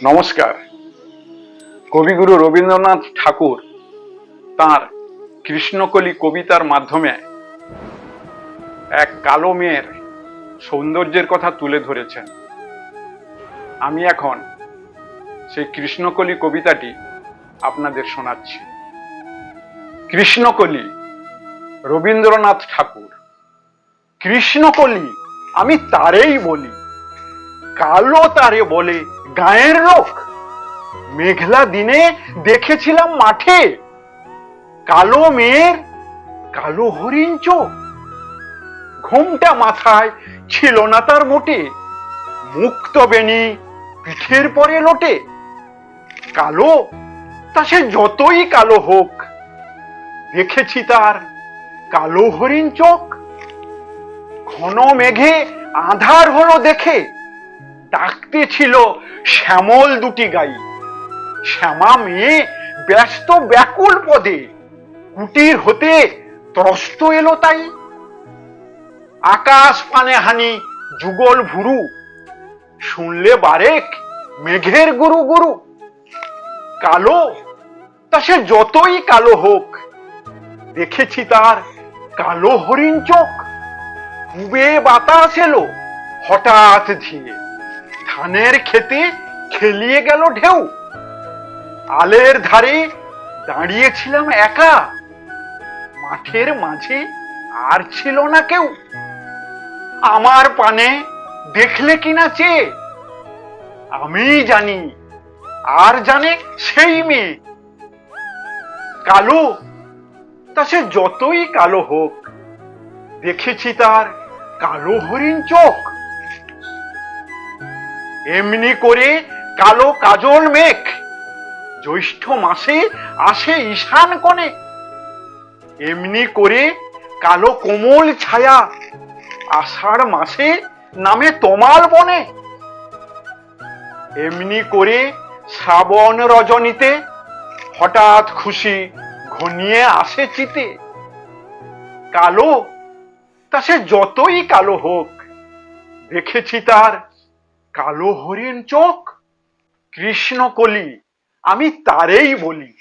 নমস্কার। কবিগুরু রবীন্দ্রনাথ ঠাকুর তাঁর কৃষ্ণকলি কবিতার মাধ্যমে এক কালো মেয়ের সৌন্দর্যের কথা তুলে ধরেছেন। আমি এখন সেই কৃষ্ণকলি কবিতাটি আপনাদের শোনাচ্ছি। কৃষ্ণকলি, রবীন্দ্রনাথ ঠাকুর। কৃষ্ণকলি আমি তারেই বলি, কালো তারে বলে গায়ের লোক। মেঘলা দিনে দেখেছিলাম মাঠে, কালো মেয়ের কালো হরিণ চোখ। ঘোমটা মাথায় ছিল না তার মোটে, মুক্ত বেনি পিঠের পরে লোটে। কালো তা সে যতই কালো হোক, দেখেছি তার কালো হরিণ চোখ। ঘন মেঘে আঁধার হলো দেখে, ডাকতে ছিল শ্যামল দুটি গাই। শ্যামা মেয়ে ব্যস্ত ব্যাকুল পদে, কুটির হতে ত্রস্ত এলো তাই। আকাশ পানে হানি যুগল ভুরু, শুনলে বারেক মেঘের গুরু গুরু। কালো তা সে যতই কালো হোক, দেখেছি তার কালো হরিণ চোখ। পূবে বাতাস এলো হঠাৎ ধীরে, ধানের খেতে খেলিয়ে গেল ঢেউ। আলের ধারে দাঁড়িয়েছিলাম একা, মাঠের মাঝে আর ছিল না কেউ। আমার পানে দেখলে কিনা চেয়ে, আমি জানি আর জানে সেই মেয়ে। কালো তা সে যতই কালো হোক, দেখেছি তার কালো হরিণ চোখ। এমনি করে কালো কাজল মেঘ জ্যৈষ্ঠ মাসে আসে ঈশান কোণে। এমনি করে কালো কোমল ছায়া আষাঢ় মাসে নামে তমাল বনে। এমনি করে শ্রাবণ রজনীতে হঠাৎ খুশি ঘনিয়ে আসে চিতে। কালো তা সে যতই কালো হোক, দেখেছি তার কালো হরিণ চোখ। কৃষ্ণকলি আমি তারেই বলি,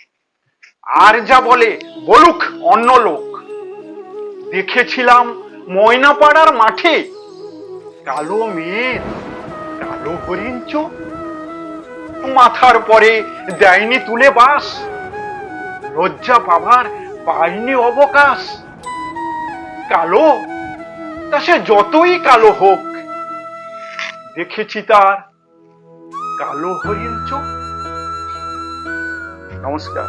আর যা বলে বলুক অন্য লোক। দেখেছিলাম ময়নাপাড়ার মাঠে, কালো মেয়ের কালো হরিণ চোখ। মাথার পরে দেয়নি তুলে বাস, লজ্জা পাবার পাইনি অবকাশ। কালো তা সে যতই কালো হোক, দেখেছি তার কালো হরিণ চোখ। নমস্কার।